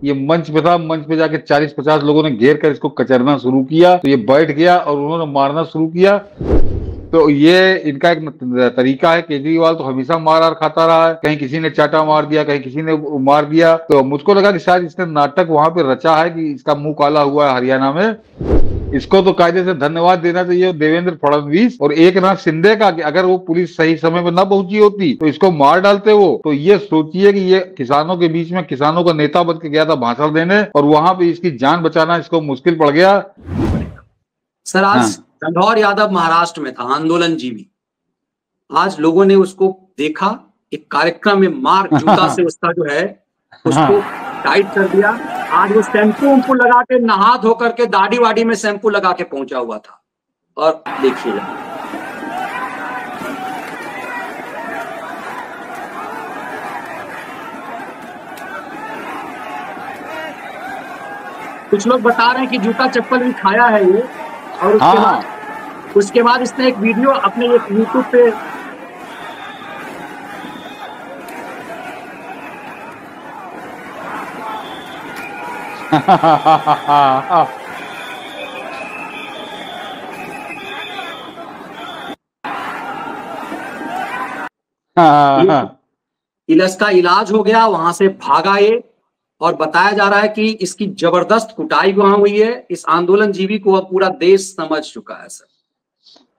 ये मंच पे था, मंच पे जाके 40-50 लोगों ने घेर कर इसको कचरना शुरू किया, तो ये बैठ गया और उन्होंने मारना शुरू किया। तो ये इनका एक तरीका है। केजरीवाल तो हमेशा मार आर खाता रहा है, कहीं किसी ने चाटा मार दिया, कहीं किसी ने मार दिया। तो मुझको लगा कि शायद इसने नाटक वहां पे रचा है कि इसका मुंह काला हुआ है हरियाणा में। इसको तो कायदे से धन्यवाद देना चाहिए देवेंद्र फडणवीस और एक नाथ शिंदे का कि अगर वो पुलिस सही समय पर ना पहुंची होती तो इसको मार डालते। वो तो ये सोचिए कि ये किसानों के बीच में किसानों का नेता बन के गया था भाषण देने, और वहां पे इसकी जान बचाना इसको मुश्किल पड़ गया। पड़ेगा। सर, आज हाँ। रणधौर यादव महाराष्ट्र में था, आंदोलन जीवी। आज लोगों ने उसको देखा, एक कार्यक्रम में मार जूता से उसका जो है उसको टाइट कर दिया। आज वो शैम्पू वैम्पू लगा के नहा धो करके दाढ़ी वाड़ी में शैम्पू लगा के पहुंचा हुआ था। और देखिए कुछ लोग बता रहे हैं कि जूता चप्पल भी खाया है ये। और उसके बाद इसने एक वीडियो अपने यूट्यूब पे इलस का इलाज हो गया, वहां से भागा ये। और बताया जा रहा है कि इसकी जबरदस्त कुटाई वहां हुई है। इस आंदोलन जीवी को अब पूरा देश समझ चुका है। सर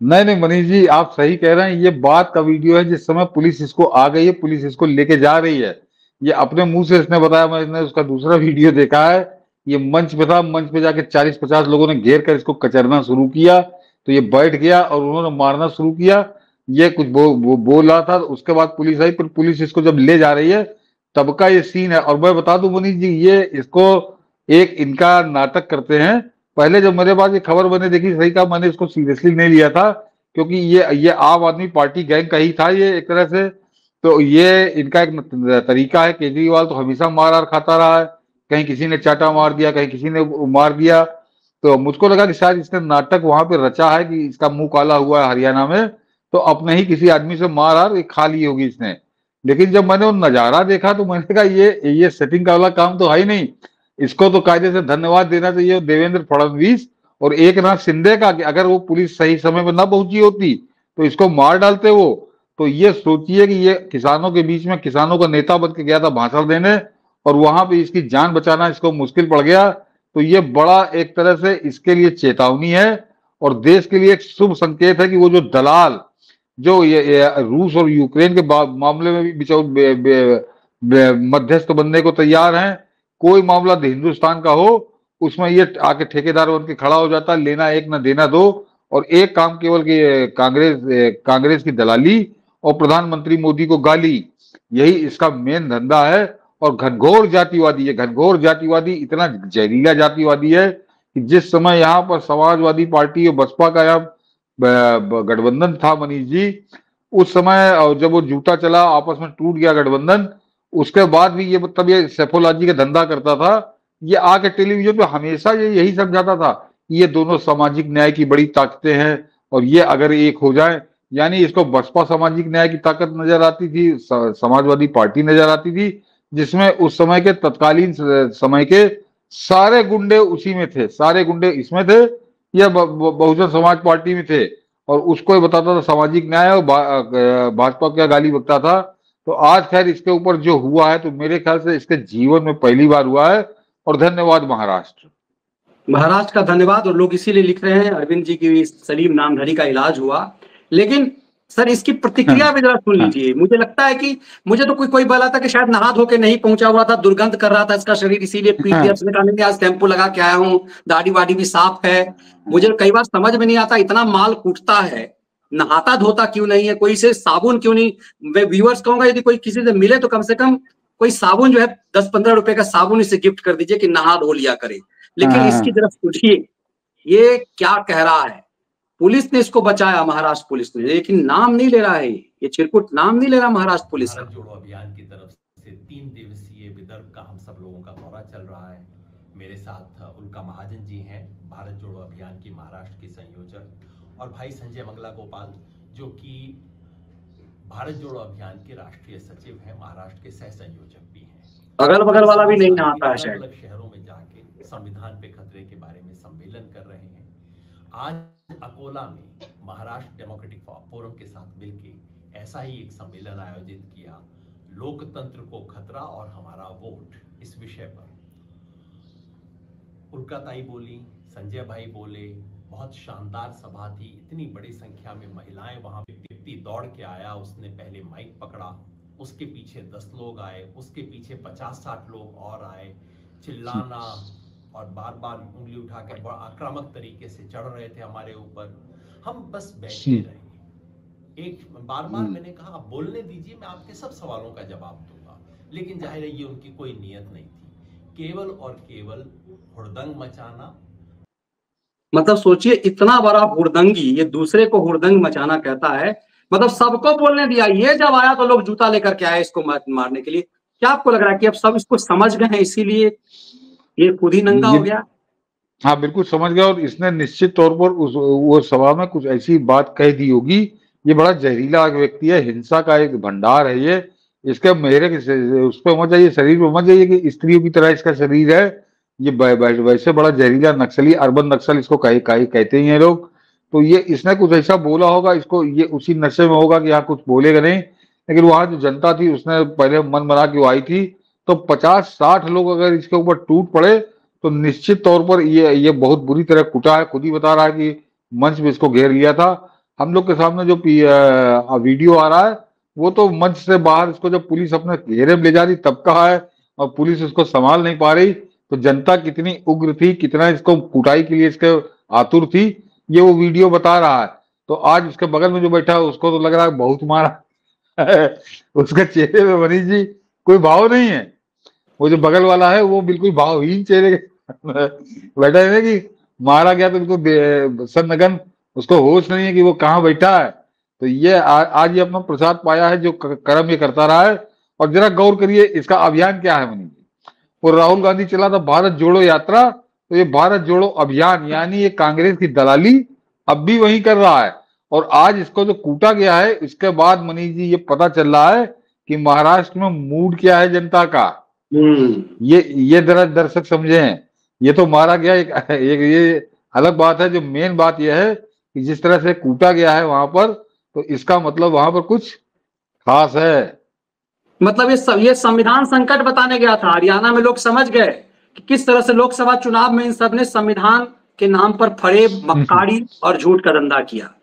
नहीं नहीं मनीष जी, आप सही कह रहे हैं। ये बात का वीडियो है जिस समय पुलिस इसको आ गई है, पुलिस इसको लेके जा रही है। ये अपने मुंह से इसने बताया, मैंने उसका दूसरा वीडियो देखा है। ये मंच पे था, मंच पे जाके 40-50 लोगों ने घेर कर इसको कचरना शुरू किया, तो ये बैठ गया और उन्होंने मारना शुरू किया। ये कुछ बोल रहा था। उसके बाद पुलिस आई, पर पुलिस इसको जब ले जा रही है तब का ये सीन है। और मैं बता दूं मनीष जी, ये इसको एक इनका नाटक करते हैं। पहले जब मेरे पास ये खबर मैंने देखी, सही कहा, मैंने इसको सीरियसली नहीं लिया था, क्योंकि ये आम आदमी पार्टी गैंग का ही था ये एक तरह से। तो ये इनका एक तरीका है। केजरीवाल तो हमेशा मार आर खाता रहा है, कहीं किसी ने चाटा मार दिया, कहीं किसी ने मार दिया। तो मुझको लगा कि शायद इसने नाटक वहां पे रचा है कि इसका मुंह काला हुआ है हरियाणा में, तो अपने ही किसी आदमी से मार आर खा ली होगी इसने। लेकिन जब मैंने वो नजारा देखा तो मैंने कहा ये सेटिंग का वाला काम तो है ही नहीं। इसको तो कायदे से धन्यवाद देना चाहिए देवेंद्र फडणवीस और एक नाथ शिंदे का कि अगर वो पुलिस सही समय पर ना पहुंची होती तो इसको मार डालते वो। तो ये सोचिए कि ये किसानों के बीच में किसानों का नेता बन के गया था भाषण देने, और वहां पे इसकी जान बचाना इसको मुश्किल पड़ गया। तो ये बड़ा एक तरह से इसके लिए चेतावनी है, और देश के लिए एक शुभ संकेत है कि वो जो दलाल जो ये रूस और यूक्रेन के मामले में भी मध्यस्थ बनने को तैयार हैं। कोई मामला हिंदुस्तान का हो उसमें ये आके ठेकेदार बन के खड़ा हो जाता है, लेना एक ना देना दो। और एक काम केवल कि कांग्रेस की दलाली और प्रधानमंत्री मोदी को गाली, यही इसका मेन धंधा है। और घनघोर जातिवादी है, घनघोर जातिवादी, इतना जहरीला जातिवादी है कि जिस समय यहाँ पर समाजवादी पार्टी और बसपा का यहाँ गठबंधन था मनीष जी, उस समय जब वो जूता चला, आपस में टूट गया गठबंधन, उसके बाद भी ये मतलब ये सेफोलॉजी का धंधा करता था। ये आके टेलीविजन पे हमेशा ये यही समझाता था कि ये दोनों सामाजिक न्याय की बड़ी ताकतें हैं, और ये अगर एक हो जाए, यानी इसको बसपा सामाजिक न्याय की ताकत नजर आती थी, समाजवादी पार्टी नजर आती थी, जिसमें उस समय के तत्कालीन समय के सारे गुंडे उसी में थे, सारे गुंडे इसमें थे या बहुजन समाज पार्टी में थे। और उसको ही बताता था सामाजिक न्याय, और भाजपा का गाली बकता था। तो आज खैर इसके ऊपर जो हुआ है, तो मेरे ख्याल से इसके जीवन में पहली बार हुआ है। और धन्यवाद महाराष्ट्र। महाराष्ट्र का धन्यवाद। और लोग इसीलिए लिख रहे हैं अरविंद जी की सलीम नामधारी का इलाज हुआ। लेकिन सर, इसकी प्रतिक्रिया भी जरा सुन लीजिए। मुझे लगता है कि मुझे तो कोई बोला था कि शायद नहा धो के नहीं पहुंचा हुआ था, दुर्गंध कर रहा था इसका शरीर, इसीलिए पीट दिया। उसने कहा नहीं, आज टेम्पो लगा के आया हूँ, दाढ़ी वाड़ी भी साफ है। मुझे कई बार समझ में नहीं आता, इतना माल कूटता है, नहाता धोता क्यों नहीं है, कोई से साबुन क्यों नहीं। मैं व्यूअर्स कहूंगा, यदि कोई किसी से मिले तो कम से कम कोई साबुन जो है 10-15 रुपए का साबुन इसे गिफ्ट कर दीजिए कि नहा धो लिया करे। लेकिन इसकी तरफ सुनिए, ये क्या कह रहा है। पुलिस ने इसको बचाया, महाराष्ट्र पुलिस ने, लेकिन नाम नहीं ले रहा है ये चिरकुट नाम नहीं ले रहा महाराष्ट्र पुलिस का। भारत जोड़ो अभियान की तरफ से 3 दिवसीय विदर्भ का हम सब लोगों का दौरा चल रहा है। मेरे साथ उल्का महाजन जी हैं, भारत जोड़ो अभियान की महाराष्ट्र की संयोजक, और भाई संजय मंगला गोपाल जो कि भारत जोड़ो अभियान के राष्ट्रीय सचिव हैं, महाराष्ट्र के सह संयोजक भी हैं। अगल बगल वाला भी नहीं साल नहाता है अलग शायद। अलग शहरों में जाके संविधान पे खतरे के बारे में सम्मेलन कर रहे हैं। आज अकोला में महाराष्ट्र डेमोक्रेटिक फोरम के साथ मिलकर ऐसा ही एक सम्मेलन आयोजित किया, लोकतंत्र को खतरा और हमारा वोट, इस विषय पर उल्काताई बोली, संजय भाई बोले, बहुत शानदार सभा थी, इतनी बड़ी संख्या में महिलाएं वहां पे, व्यक्ति दौड़ के आया, उसने पहले माइक पकड़ा, उसके पीछे 10 लोग आए, उसके पीछे 50-60 लोग और आए, चिल्लाना और बार बार उंगली उठा के बड़ा आक्रामक तरीके से चढ़ रहे थे हमारे ऊपर। हम बस बैठे रहे। एक बार बार मैंने कहा आप बोलने दीजिए, मैं आपके सब सवालों का जवाब दूंगा, लेकिन जाहिर है ये उनकी कोई नीयत नहीं थी, केवल और केवल हुड़दंग मचाना। मतलब सोचिए, इतना बड़ा हुड़दंगी, ये दूसरे को हुड़दंग मचाना कहता है, मतलब सबको बोलने दिया। ये जब आया तो लोग जूता लेकर के आए इसको मारने के लिए। क्या आपको लग रहा है कि अब सब इसको समझ गए हैं, इसीलिए ये खुद ही नंगा हो गया? हाँ बिल्कुल समझ गया, और इसने निश्चित तौर पर वो सभा में कुछ ऐसी बात कह दी होगी। ये बड़ा जहरीला व्यक्ति है, हिंसा का एक भंडार है ये। इसके मेरे उस पर मत जाइए, शरीर पर मत जाइए कि स्त्रियों की तरह इसका शरीर है। ये वैसे बड़ा जहरीला नक्सली, अर्बन नक्सल इसको कहते ही हैं लोग। तो ये इसने कुछ ऐसा बोला होगा, इसको ये उसी नशे में होगा कि यहाँ कुछ बोलेगा नहीं। लेकिन वहां जो जनता थी उसने पहले मन बना के वो आई थी, तो 50-60 लोग अगर इसके ऊपर टूट पड़े तो निश्चित तौर पर ये बहुत बुरी तरह कुटा है। खुद ही बता रहा है कि मंच में इसको घेर लिया था। हम लोग के सामने जो वीडियो आ रहा है वो तो मंच से बाहर इसको जब पुलिस अपने घेरे में ले जा रही तब का है, और पुलिस इसको संभाल नहीं पा रही। तो जनता कितनी उग्र थी, कितना इसको कुटाई के लिए इसके आतुर थी, ये वो वीडियो बता रहा है। तो आज उसके बगल में जो बैठा है उसको तो लग रहा है बहुत मारा है। उसके चेहरे में मनीष जी कोई भाव नहीं है। वो जो बगल वाला है वो बिल्कुल भावहीन चेहरे बैठा है कि मारा गया तो बिल्कुल सन्नगन, उसको होश नहीं है कि वो कहाँ बैठा है। तो ये आज ये अपना प्रसाद पाया है जो कर्म ये करता रहा है। और जरा गौर करिए इसका अभियान क्या है मनीष जी। और राहुल गांधी चला था भारत जोड़ो यात्रा, तो ये भारत जोड़ो अभियान यानी ये कांग्रेस की दलाली अब भी वही कर रहा है। और आज इसको जो कूटा गया है इसके बाद मनीष जी ये पता चल रहा है कि महाराष्ट्र में मूड क्या है जनता का। ये दर्शक समझे हैं, ये तो मारा गया एक ये अलग बात है। जो मेन बात यह है कि जिस तरह से कूटा गया है वहां पर, तो इसका मतलब वहां पर कुछ खास है। मतलब ये संविधान संकट बताने गया था। हरियाणा में लोग समझ गए कि किस तरह से लोकसभा चुनाव में इन सब ने संविधान के नाम पर फरेब, मक्कारी और झूठ का धंधा किया।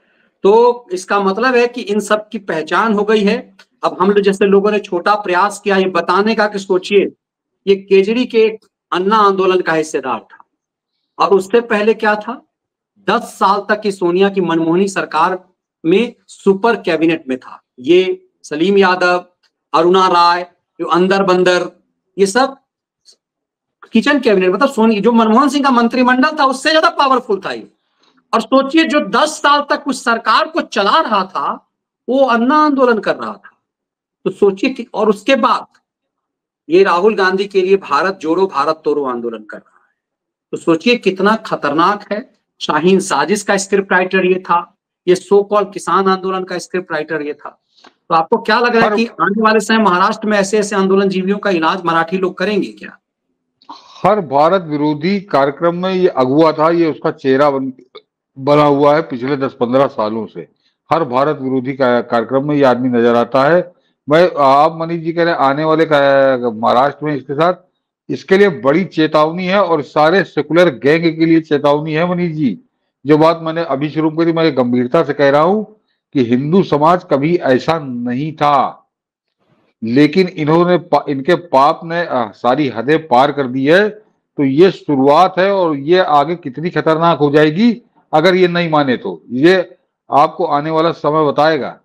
तो इसका मतलब है कि इन सब की पहचान हो गई है। अब हम लोग जैसे लोगों ने छोटा प्रयास किया ये बताने का कि सोचिए ये केजरी के अन्ना आंदोलन का हिस्सेदार था, और उससे पहले क्या था, 10 साल तक की सोनिया की मनमोहनी सरकार में सुपर कैबिनेट में था। ये सलीम यादव, अरुणा राय, जो अंदर बंदर, ये सब किचन कैबिनेट, मतलब सोनी जो मनमोहन सिंह का मंत्रिमंडल था उससे ज्यादा पावरफुल था ये। और सोचिए जो 10 साल तक उस सरकार को चला रहा था वो अन्ना आंदोलन कर रहा था। तो सोचिए कि, और उसके बाद ये राहुल गांधी के लिए भारत जोड़ो भारत तोड़ो आंदोलन कर रहा है। तो सोचिए कितना खतरनाक है। शाहीन साजिश का स्क्रिप्ट राइटर ये था, ये सो कॉल किसान आंदोलन का स्क्रिप्ट राइटर ये था। तो आपको क्या लग रहा है कि आने वाले समय महाराष्ट्र में ऐसे ऐसे आंदोलन जीवियों का इलाज मराठी लोग करेंगे क्या? हर भारत विरोधी कार्यक्रम में ये अगुआ था, ये उसका चेहरा बना हुआ है पिछले 10-15 सालों से। हर भारत विरोधी कार्यक्रम में ये आदमी नजर आता है। आप मनीष जी कह रहे हैं आने वाले महाराष्ट्र में इसके साथ, इसके लिए बड़ी चेतावनी है और सारे सेकुलर गैंग के लिए चेतावनी है मनीष जी। जो बात मैंने अभी शुरू करी, मैं गंभीरता से कह रहा हूं कि हिंदू समाज कभी ऐसा नहीं था, लेकिन इनके पाप ने सारी हदें पार कर दी है। तो ये शुरुआत है और ये आगे कितनी खतरनाक हो जाएगी अगर ये नहीं माने तो ये आपको आने वाला समय बताएगा।